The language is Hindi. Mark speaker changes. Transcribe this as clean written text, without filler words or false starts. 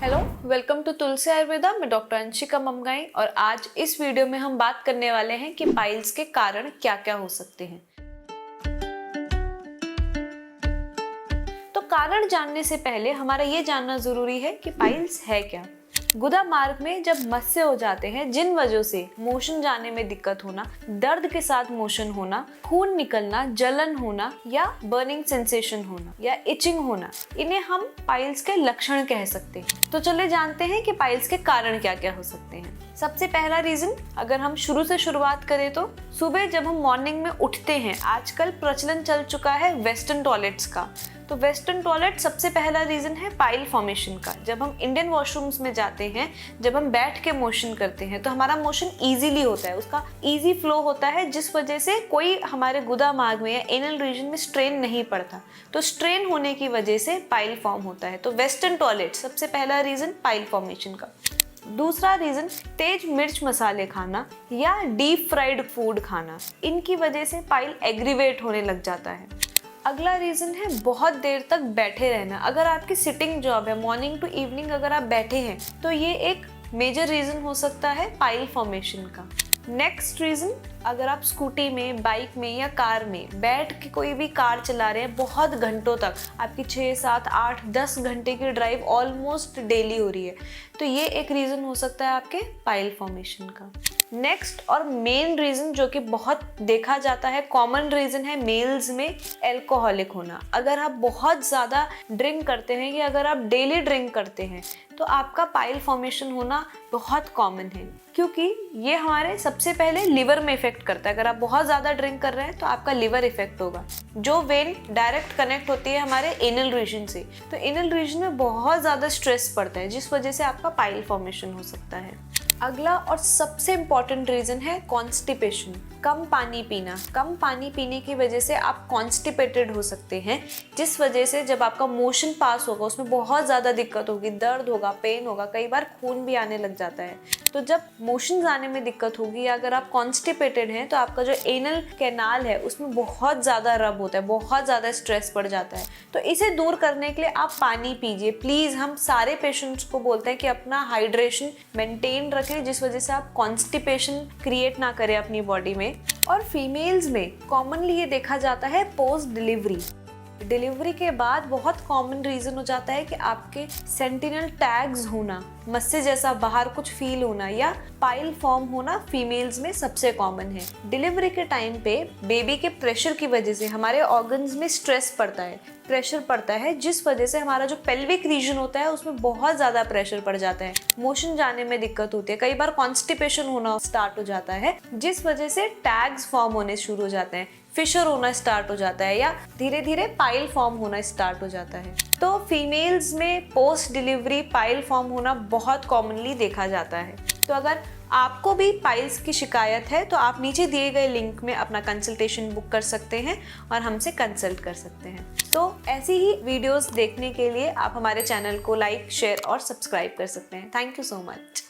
Speaker 1: हेलो, वेलकम टू तुलसी आयुर्वेदा। मैं डॉक्टर अंशिका ममगाई और आज इस वीडियो में हम बात करने वाले हैं कि पाइल्स के कारण क्या क्या हो सकते हैं। तो कारण जानने से पहले हमारा ये जानना जरूरी है कि पाइल्स है क्या। गुदा मार्ग में जब मस्से हो जाते हैं, जिन वजह से मोशन जाने में दिक्कत होना, दर्द के साथ मोशन होना, खून निकलना, जलन होना या बर्निंग सेंसेशन होना या इचिंग होना, इन्हें हम पाइल्स के लक्षण कह सकते हैं। तो चलिए जानते हैं कि पाइल्स के कारण क्या क्या हो सकते हैं। सबसे पहला रीजन, अगर हम शुरू से शुरुआत करें तो सुबह जब हम मॉर्निंग में उठते हैं, आजकल प्रचलन चल चुका है वेस्टर्न टॉयलेट्स का। तो वेस्टर्न टॉयलेट सबसे पहला रीजन है पाइल फॉर्मेशन का। जब हम इंडियन वॉशरूम्स में जाते हैं, जब हम बैठ के मोशन करते हैं तो हमारा मोशन इजीली होता है, उसका इजी फ्लो होता है, जिस वजह से कोई हमारे गुदा मार्ग में या एनल रीजन में स्ट्रेन नहीं पड़ता। तो स्ट्रेन होने की वजह से पाइल फॉर्म होता है। तो वेस्टर्न टॉयलेट सबसे पहला रीजन पाइल फॉर्मेशन का। दूसरा रीजन तेज मिर्च मसाले खाना या डीप फ्राइड फूड खाना, इनकी वजह से पाइल एग्रीवेट होने लग जाता है। अगला रीजन है बहुत देर तक बैठे रहना। अगर आपकी सिटिंग जॉब है, मॉर्निंग टू इवनिंग अगर आप बैठे हैं, तो ये एक मेजर रीजन हो सकता है पाइल फॉर्मेशन का। नेक्स्ट रीजन, अगर आप स्कूटी में, बाइक में या कार में बैठ के कोई भी कार चला रहे हैं बहुत घंटों तक, आपकी 6, 7, 8, 10 घंटे की ड्राइव ऑलमोस्ट डेली हो रही है, तो ये एक रीजन हो सकता है आपके पाइल फॉर्मेशन का। नेक्स्ट और मेन रीजन जो कि बहुत देखा जाता है, कॉमन रीजन है मेल्स में एल्कोहलिक होना। अगर आप बहुत ज़्यादा ड्रिंक करते हैं या अगर आप डेली ड्रिंक करते हैं तो आपका पाइल फॉर्मेशन होना बहुत कॉमन है, क्योंकि ये हमारे सबसे पहले लिवर में इफेक्ट करता है। अगर आप बहुत ज़्यादा ड्रिंक कर रहे हैं तो आपका लिवर इफेक्ट होगा, जो वेन डायरेक्ट कनेक्ट होती है हमारे एनल रीजन से। तो एनल रीजन में बहुत ज़्यादा स्ट्रेस पड़ता है, जिस वजह से आपका पाइल फॉर्मेशन हो सकता है। अगला और सबसे इम्पॉर्टेंट रीजन है कॉन्स्टिपेशन, कम पानी पीना। कम पानी पीने की वजह से आप कॉन्स्टिपेटेड हो सकते हैं, जिस वजह से जब आपका मोशन पास होगा उसमें बहुत ज़्यादा दिक्कत होगी, दर्द होगा, पेन होगा, कई बार खून भी आने लग जाता है। तो जब मोशन जाने में दिक्कत होगी या अगर आप कॉन्स्टिपेटेड हैं तो आपका जो एनल कैनाल है उसमें बहुत ज़्यादा रब होता है, बहुत ज़्यादा स्ट्रेस पड़ जाता है। तो इसे दूर करने के लिए आप पानी पीजिए प्लीज़। हम सारे पेशेंट्स को बोलते हैं कि अपना हाइड्रेशन मेंटेन रखें, जिस वजह से आप कॉन्स्टिपेशन क्रिएट ना करें अपनी बॉडी में। और फीमेल्स में कॉमनली ये देखा जाता है पोस्ट डिलीवरी के बाद बहुत कॉमन रीजन हो जाता है कि आपके सेंटिनल टैग्स होना, मस्से जैसा बाहर कुछ फील होना या पाइल फॉर्म होना फीमेल्स में सबसे कॉमन है। डिलीवरी के टाइम पे बेबी के प्रेशर की वजह से हमारे ऑर्गन्स में स्ट्रेस पड़ता है, प्रेशर पड़ता है, जिस वजह से हमारा जो पेल्विक रीजन होता है उसमें बहुत ज़्यादा प्रेशर पड़ जाता है, मोशन जाने में दिक्कत होती है, कई बार कॉन्स्टिपेशन होना स्टार्ट हो जाता है, जिस वजह से टैग्स फॉर्म होने शुरू हो जाते हैं, फिशर होना स्टार्ट हो जाता है या धीरे धीरे पाइल फॉर्म होना स्टार्ट हो जाता है। तो फीमेल्स में पोस्ट डिलीवरी पाइल फॉर्म होना बहुत कॉमनली देखा जाता है। तो अगर आपको भी पाइल्स की शिकायत है तो आप नीचे दिए गए लिंक में अपना कंसल्टेशन बुक कर सकते हैं और हमसे कंसल्ट कर सकते हैं। तो ऐसी ही वीडियोस देखने के लिए आप हमारे चैनल को लाइक, शेयर और सब्सक्राइब कर सकते हैं। Thank you so much.